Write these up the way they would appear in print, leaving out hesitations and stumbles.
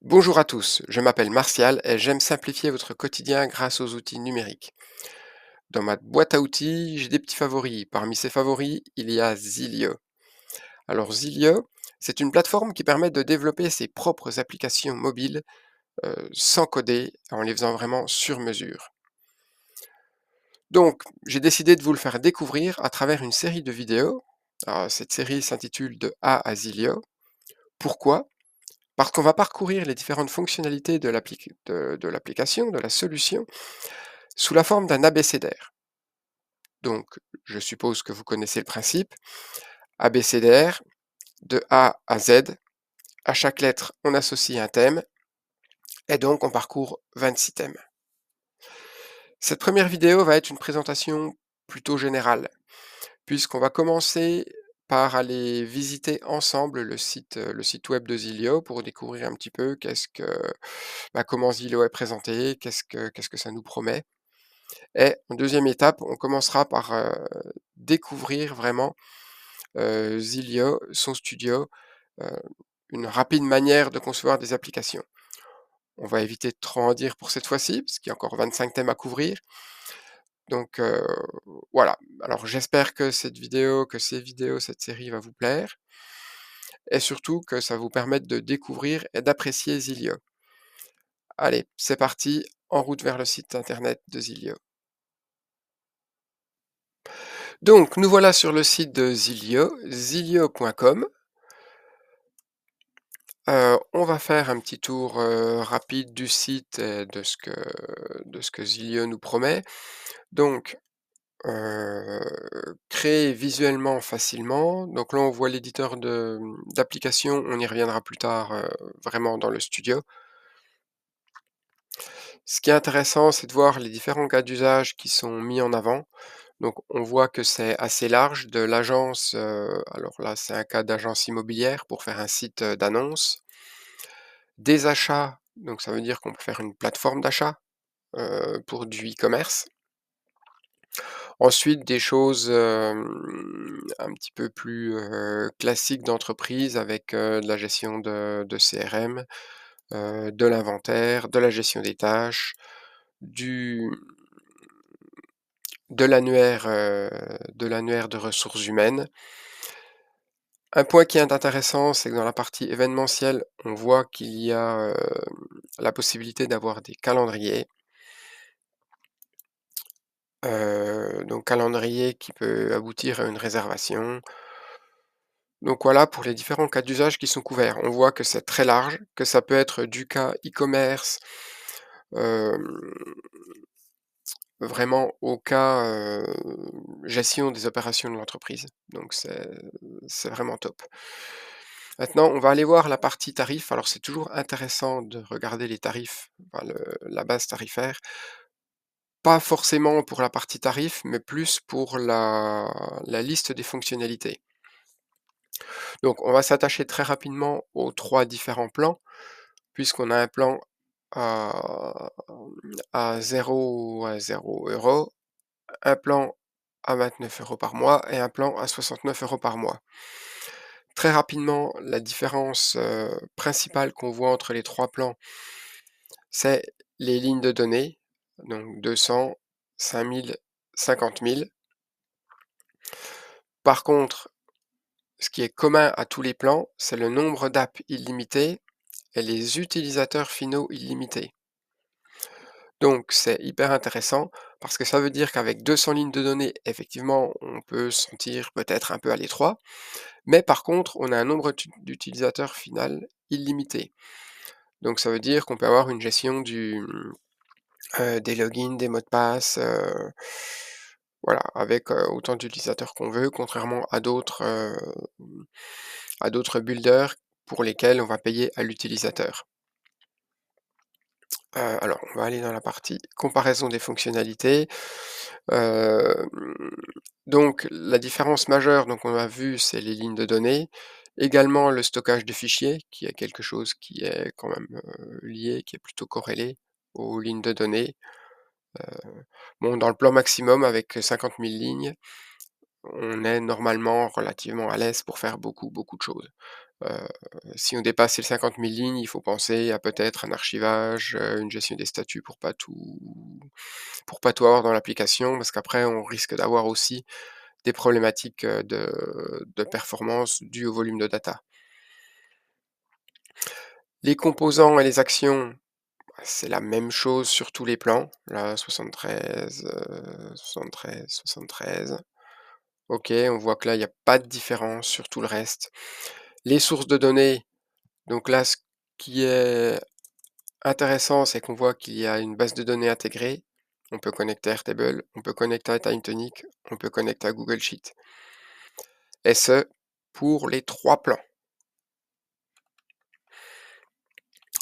Bonjour à tous, je m'appelle Martial et j'aime simplifier votre quotidien grâce aux outils numériques. Dans ma boîte à outils, j'ai des petits favoris. Parmi ces favoris, il y a Zilio. Alors Zilio, c'est une plateforme qui permet de développer ses propres applications mobiles sans coder, en les faisant vraiment sur mesure. Donc, j'ai décidé de vous le faire découvrir à travers une série de vidéos. Alors, cette série s'intitule De A à Zilio. Pourquoi? Parce qu'on va parcourir les différentes fonctionnalités de l'application, de la solution, sous la forme d'un abécédaire. Donc, je suppose que vous connaissez le principe. Abécédaire, de A à Z. À chaque lettre, on associe un thème, et donc on parcourt 26 thèmes. Cette première vidéo va être une présentation plutôt générale, puisqu'on va commencer par aller visiter ensemble le site web de Zilio pour découvrir un petit peu comment Zilio est présenté, qu'est-ce que ça nous promet. Et en deuxième étape, on commencera par découvrir vraiment Zilio, son studio, heu, une rapide manière de concevoir des applications. On va éviter de trop en dire pour cette fois-ci, parce qu'il y a encore 25 thèmes à couvrir. Donc voilà. Alors j'espère que ces vidéos, cette série va vous plaire et surtout que ça va vous permettre de découvrir et d'apprécier Zilio. Allez, c'est parti, en route vers le site internet de Zilio. Donc nous voilà sur le site de Zilio, zilio.com. On va faire un petit tour, rapide du site et de ce que Zilio nous promet. Donc, créer visuellement facilement. Donc là, on voit l'éditeur d'applications, on y reviendra plus tard, vraiment dans le studio. Ce qui est intéressant, c'est de voir les différents cas d'usage qui sont mis en avant. Donc on voit que c'est assez large, de l'agence, alors là, c'est un cas d'agence immobilière pour faire un site, d'annonce. Des achats, donc ça veut dire qu'on peut faire une plateforme d'achat, pour du e-commerce. Ensuite, des choses, un petit peu plus, classiques d'entreprise avec, de la gestion de CRM, de l'inventaire, de la gestion des tâches, du de l'annuaire de ressources humaines. Un point qui est intéressant, c'est que dans la partie événementielle, on voit qu'il y a, la possibilité d'avoir des calendriers. Donc calendrier qui peut aboutir à une réservation. Donc voilà pour les différents cas d'usage qui sont couverts. On voit que c'est très large, que ça peut être du cas e-commerce, hem, vraiment au cas, gestion des opérations de l'entreprise. Donc c'est vraiment top. Maintenant, on va aller voir la partie tarif. Alors c'est toujours intéressant de regarder les tarifs, enfin la base tarifaire. Pas forcément pour la partie tarif, mais plus pour la liste des fonctionnalités. Donc on va s'attacher très rapidement aux 3 différents plans, puisqu'on a un plan à à 0 €, un plan à 29 € par mois et un plan à 69 € par mois. Très rapidement, la différence, principale qu'on voit entre les 3 plans, c'est les lignes de données, donc 200, 5000, 50 000. Par contre, ce qui est commun à tous les plans, c'est le nombre d'apps illimité et les utilisateurs finaux illimités. Donc c'est hyper intéressant parce que ça veut dire qu'avec 200 lignes de données, effectivement, on peut se sentir peut-être un peu à l'étroit, mais par contre, on a un nombre d'utilisateurs final illimité. Donc ça veut dire qu'on peut avoir une gestion des logins, des mots de passe, voilà, avec, autant d'utilisateurs qu'on veut, contrairement à d'autres builders pour lesquels on va payer à l'utilisateur. Alors, on va aller dans la partie comparaison des fonctionnalités. Hem, donc la différence majeure, donc on a vu, c'est les lignes de données. Également le stockage de fichiers, qui est quelque chose qui est quand même, lié, qui est plutôt corrélé aux lignes de données. Bon, dans le plan maximum avec 50 000 lignes, on est normalement relativement à l'aise pour faire beaucoup, beaucoup de choses. Heu, Si on dépasse les 50 000 lignes, il faut penser à peut-être un archivage, une gestion des statuts pour pas tout avoir dans l'application, parce qu'après on risque d'avoir aussi des problématiques, de performance dues au volume de data. Les composants et les actions, c'est la même chose sur tous les plans. Là 73, 73, 73. OK, on voit que là, il n'y a pas de différence sur tout le reste. Les sources de données, donc là, ce qui est intéressant, c'est qu'on voit qu'il y a une base de données intégrée. On peut connecter à Airtable, on peut connecter à TimeTonic, on peut connecter à Google Sheet. Et ce, pour les 3 plans.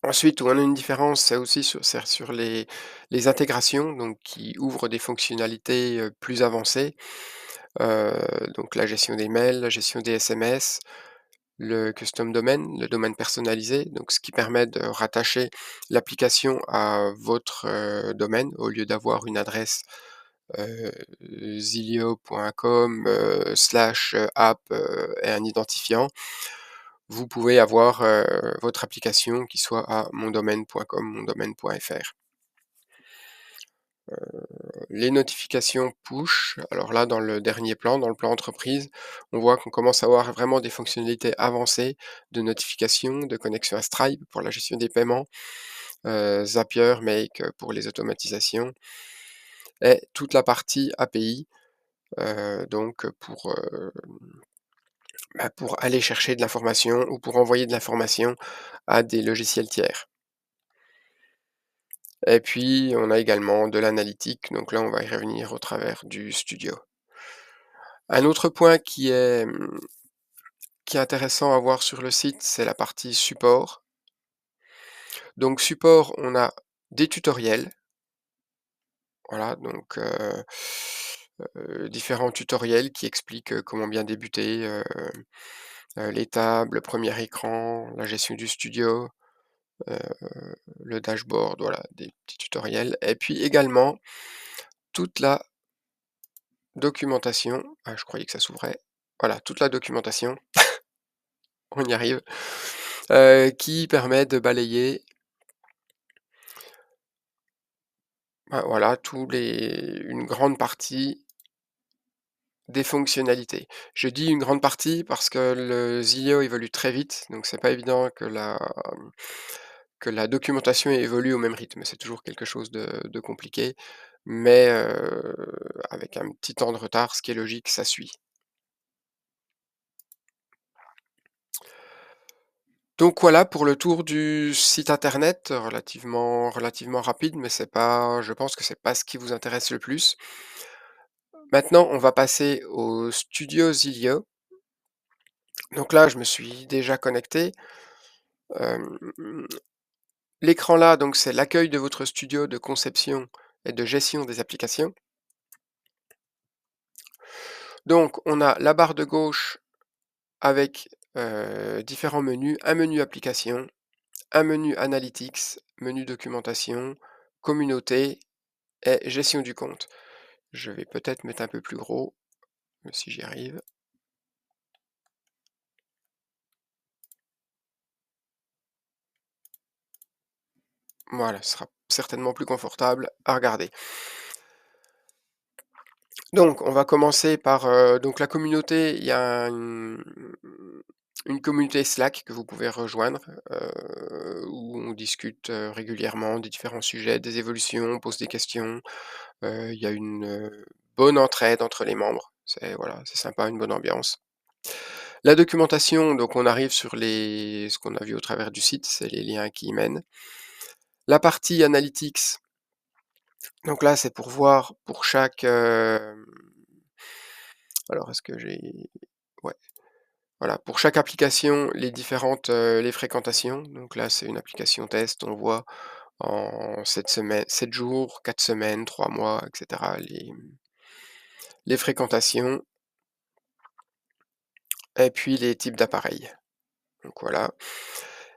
Ensuite, où on a une différence, c'est aussi sur les intégrations, donc qui ouvrent des fonctionnalités, plus avancées. Heu, donc la gestion des mails, la gestion des SMS, le custom domain, le domaine personnalisé, donc ce qui permet de rattacher l'application à votre, domaine au lieu d'avoir une adresse, heu, zilio.com, /app, et un identifiant. Vous pouvez avoir, votre application qui soit à mondomaine.com, mondomaine.fr. Les notifications push, alors là, dans le dernier plan, dans le plan entreprise, on voit qu'on commence à avoir vraiment des fonctionnalités avancées de notification, de connexion à Stripe pour la gestion des paiements, Zapier, Make, pour les automatisations et toute la partie API, donc pour aller chercher de l'information ou pour envoyer de l'information à des logiciels tiers. Et puis, on a également de l'analytique, donc là, on va y revenir au travers du studio. Un autre point qui est intéressant à voir sur le site, c'est la partie support. Donc support, on a des tutoriels, voilà, donc différents tutoriels qui expliquent, comment bien débuter, les tables, le premier écran, la gestion du studio, heu, le dashboard, voilà, des petits tutoriels et puis également toute la documentation. Ah, je croyais que ça s'ouvrait. Voilà, toute la documentation, on y arrive, qui permet de balayer, bah, voilà, tous les une grande partie des fonctionnalités. Je dis une grande partie parce que le Zilio évolue très vite, donc c'est pas évident que la documentation évolue au même rythme. C'est toujours quelque chose de compliqué, mais avec un petit temps de retard, ce qui est logique, ça suit. Donc voilà pour le tour du site internet, relativement rapide, mais c'est pas je pense que c'est pas ce qui vous intéresse le plus. Maintenant, on va passer au studio Zilio. Donc là, je me suis déjà connecté. Hem, L'écran là, donc c'est l'accueil de votre studio de conception et de gestion des applications. Donc on a la barre de gauche avec, différents menus, un menu application, un menu analytics, menu documentation, communauté et gestion du compte. Je vais peut-être mettre un peu plus gros, si j'y arrive. Voilà, ce sera certainement plus confortable à regarder. Donc, on va commencer par, donc la communauté, il y a une communauté Slack que vous pouvez rejoindre, où on discute, régulièrement des différents sujets, des évolutions, on pose des questions. Il y a une, bonne entraide entre les membres. C'est voilà, c'est sympa, une bonne ambiance. La documentation, donc on arrive sur les ce qu'on a vu au travers du site, c'est les liens qui y mènent. La partie analytics, donc là, c'est pour voir pour chaque, alors est-ce que j'ai ouais, voilà, pour chaque application, les différentes, les fréquentations. Donc là, c'est une application test, on voit en 7 semaines 7 jours, 4 semaines, 3 mois et cetera, les fréquentations et puis les types d'appareils. Donc voilà.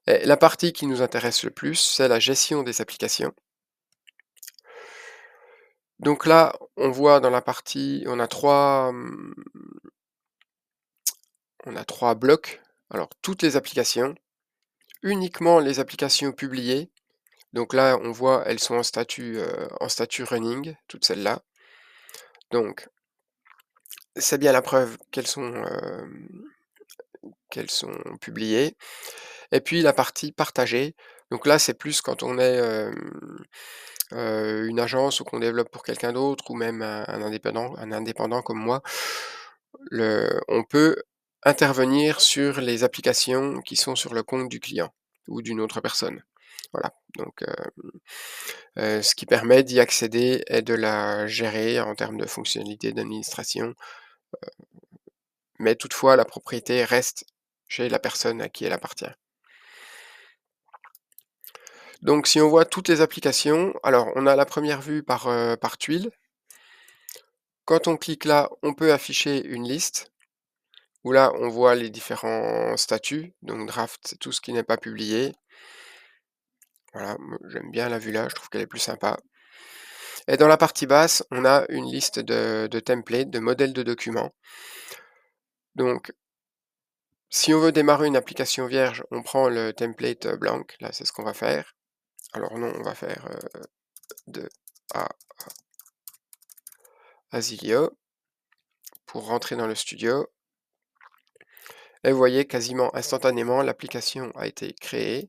Et la partie qui nous intéresse le plus, c'est la gestion des applications. Donc là, on voit dans la partie on a 3 blocs Alors toutes les applications, uniquement les applications publiées. Donc là, on voit, elles sont en statut running, toutes celles-là. Donc, c'est bien la preuve qu'elles sont publiées. Et puis la partie partagée, donc là, c'est plus quand on est, une agence ou qu'on développe pour quelqu'un d'autre ou même un indépendant comme moi. On peut intervenir sur les applications qui sont sur le compte du client ou d'une autre personne. Voilà, donc ce qui permet d'y accéder et de la gérer en termes de fonctionnalités d'administration, mais toutefois la propriété reste chez la personne à qui elle appartient. Donc si on voit toutes les applications, alors on a la première vue par tuile. Quand on clique là, on peut afficher une liste où là on voit les différents statuts, donc draft, c'est tout ce qui n'est pas publié. Voilà, moi j'aime bien la vue là, je trouve qu'elle est plus sympa. Et dans la partie basse, on a une liste de templates, de modèles de documents. Donc si on veut démarrer une application vierge, on prend le template blanc, là c'est ce qu'on va faire. Alors non, on va faire de A à Zilio pour rentrer dans le studio. Et vous voyez quasiment instantanément l'application a été créée.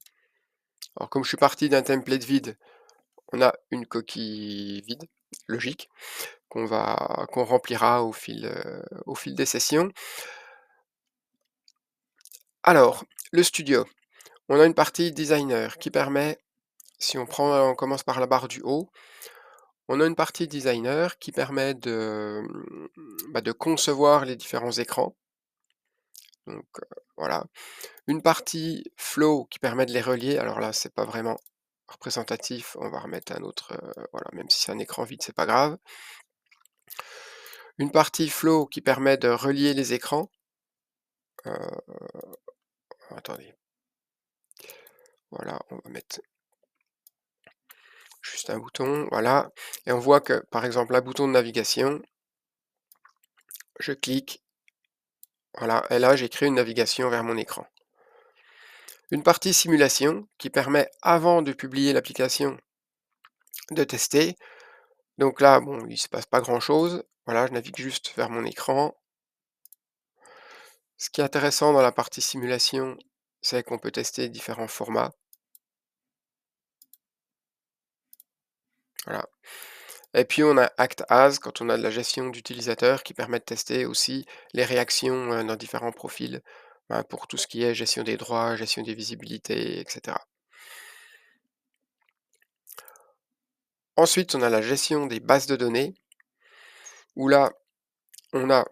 Alors comme je suis parti d'un template vide, on a une coquille vide, logique, qu'on remplira au fil des sessions. Alors, le studio, on a une partie designer qui permet, si on commence par la barre du haut, on a une partie designer qui permet de concevoir les différents écrans. Donc voilà. Une partie flow qui permet de les relier. Alors là, c'est pas vraiment représentatif. On va remettre un autre, voilà, même si c'est un écran vide, c'est pas grave. Une partie flow qui permet de relier les écrans. Attendez. Voilà, on va mettre juste un bouton, voilà. Et on voit que, par exemple, un bouton de navigation, je clique, voilà, et là, j'ai créé une navigation vers mon écran. Une partie simulation qui permet, avant de publier l'application, de tester. Donc là, bon, il ne se passe pas grand-chose. Voilà, je navigue juste vers mon écran. Ce qui est intéressant dans la partie simulation, c'est qu'on peut tester différents formats. Voilà. Et puis on a Act As quand on a de la gestion d'utilisateurs qui permet de tester aussi les réactions dans différents profils, pour tout ce qui est gestion des droits, gestion des visibilités, etc. Ensuite, on a la gestion des bases de données, où là, on a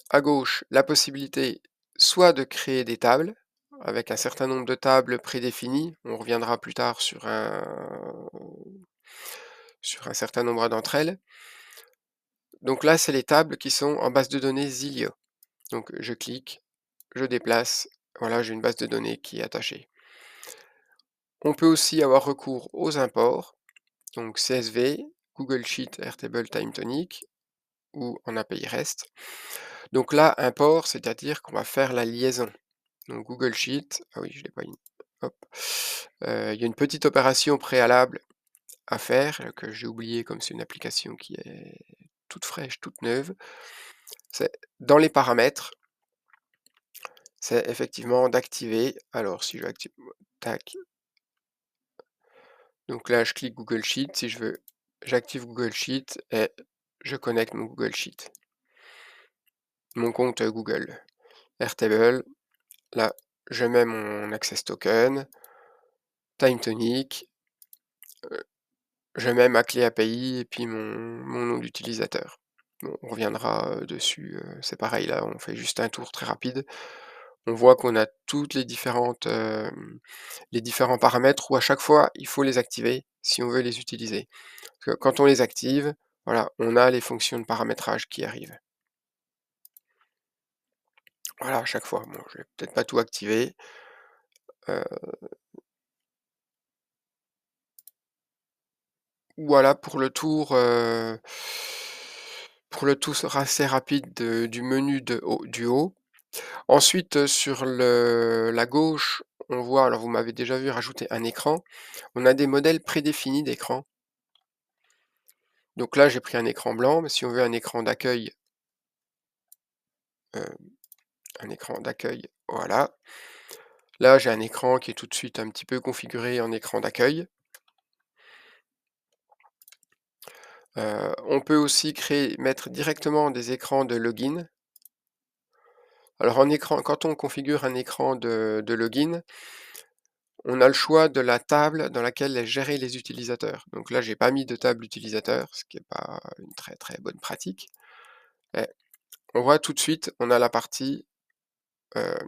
à gauche la possibilité soit de créer des tables, avec un certain nombre de tables prédéfinies, on reviendra plus tard sur un certain nombre d'entre elles. Donc là, c'est les tables qui sont en base de données Zilio. Donc je clique, je déplace, voilà, j'ai une base de données qui est attachée. On peut aussi avoir recours aux imports, donc CSV, Google Sheet, Airtable, TimeTonic ou en API REST. Donc là, import, c'est-à-dire qu'on va faire la liaison. Donc Google Sheet, ah oui, je l'ai pas mis. Hop. Il y a une petite opération préalable à faire que j'ai oublié comme c'est une application qui est toute fraîche, toute neuve. C'est dans les paramètres, c'est effectivement d'activer. Alors si j'active, tac. Donc là, je clique Google Sheet. Si je veux, j'active Google Sheet et je connecte mon Google Sheet. Mon compte Google. Airtable. Là, je mets mon access token. TimeTonic. Je mets ma clé API et puis mon nom d'utilisateur. Bon, on reviendra dessus. C'est pareil, là, on fait juste un tour très rapide. On voit qu'on a toutes les différents paramètres où à chaque fois, il faut les activer si on veut les utiliser. Parce que quand on les active, voilà, on a les fonctions de paramétrage qui arrivent. Voilà, à chaque fois. Bon, je vais peut-être pas tout activer. Voilà pour le tour assez rapide du menu du haut. Ensuite, sur la gauche, on voit, alors vous m'avez déjà vu rajouter un écran. On a des modèles prédéfinis d'écran. Donc là, j'ai pris un écran blanc, mais si on veut heu, un écran d'accueil, voilà. Là, j'ai un écran qui est tout de suite un petit peu configuré en écran d'accueil. On peut aussi mettre directement des écrans de login. Alors quand on configure un écran de login, on a le choix de la table dans laquelle est gérés les utilisateurs. Donc là, j'ai pas mis de table utilisateur, ce qui est pas une très, très bonne pratique. Et on voit tout de suite, on a hem,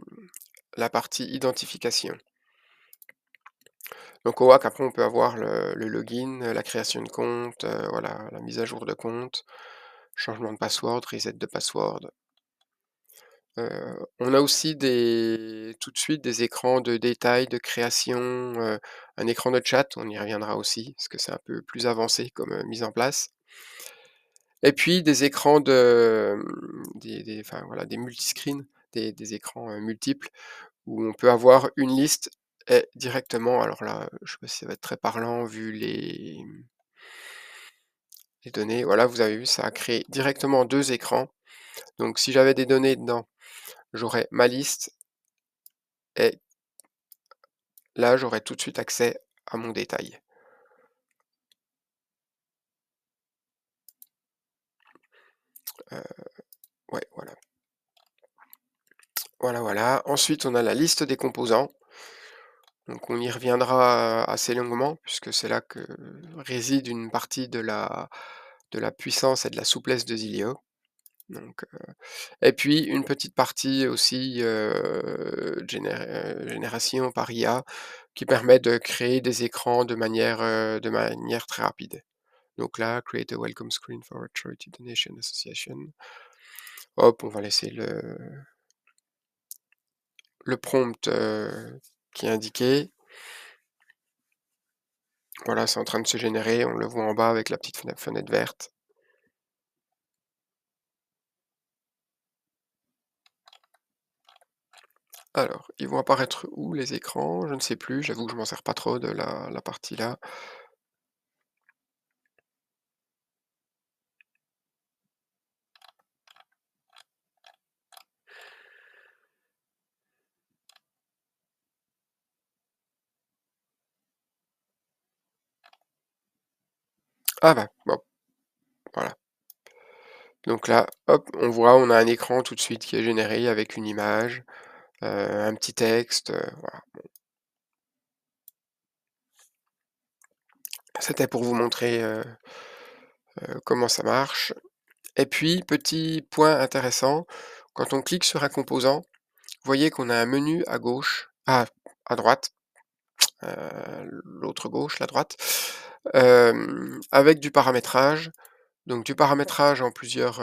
la partie identification. Donc on voit qu'après on peut avoir le login, la création de compte, voilà, la mise à jour de compte, changement de password, reset de password. On a aussi tout de suite des écrans de détail, de création, un écran de chat, on y reviendra aussi, parce que c'est un peu plus avancé comme, mise en place. Et puis des écrans enfin voilà, des multiscreens, des écrans, multiples où on peut avoir une liste et directement, alors là, je sais pas si ça va être très parlant vu les données, voilà, vous avez vu, ça a créé directement 2 écrans. Donc si j'avais des données dedans, j'aurais ma liste et là, j'aurais tout de suite accès à mon détail. Heu, ouais, voilà. Voilà, voilà. Ensuite, on a la liste des composants. Donc on y reviendra assez longuement puisque c'est là que réside une partie de la puissance et de la souplesse de Zilio. Donc, et puis une petite partie aussi, génération par IA qui permet de créer des écrans de manière très rapide. Donc là, create a welcome screen for a charity donation association. Hop, on va laisser le prompt, qui est indiqué. Voilà, c'est en train de se générer, on le voit en bas avec la petite fenêtre verte. Alors, ils vont apparaître où les écrans? Je ne sais plus, j'avoue que je m'en sers pas trop de la partie là. Ah bah, bon, voilà. Donc là, hop, on voit, on a un écran tout de suite qui est généré avec une image, un petit texte, voilà. C'était pour vous montrer, comment ça marche. Et puis, petit point intéressant, quand on clique sur un composant, vous voyez qu'on a un menu à gauche, à droite, l'autre gauche, la droite, avec du paramétrage. Donc du paramétrage en plusieurs,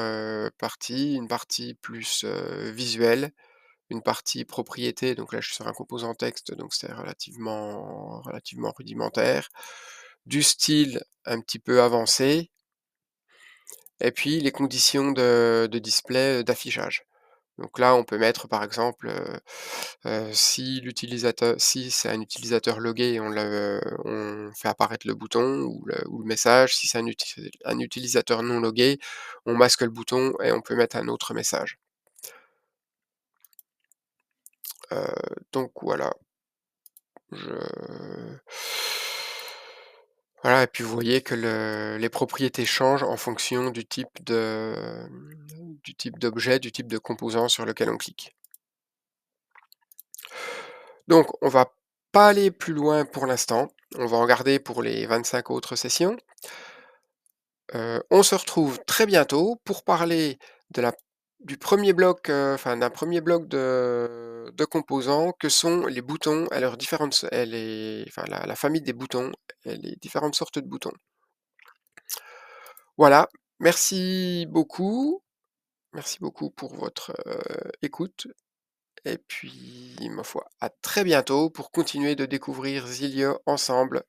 parties, une partie plus, visuelle, une partie propriété, donc là je suis sur un composant texte, donc c'est relativement rudimentaire. Du style un petit peu avancé et puis les conditions de display, d'affichage. Donc là, on peut mettre par exemple, si c'est un utilisateur logué, on fait apparaître le bouton ou le message. Si c'est un utilisateur non logué, on masque le bouton et on peut mettre un autre message. Donc voilà, je voilà et puis vous voyez que les propriétés changent en fonction du type d'objet, du type de composant sur lequel on clique. Donc on va pas aller plus loin pour l'instant, on va en garder pour les 25 autres sessions. On se retrouve très bientôt pour parler de la du premier bloc, enfin d'un premier bloc de composants que sont les boutons et leurs différentes s et les enfin la famille des boutons et les différentes sortes de boutons. Voilà, merci beaucoup pour votre, écoute et puis ma foi, à très bientôt pour continuer de découvrir Zilio ensemble.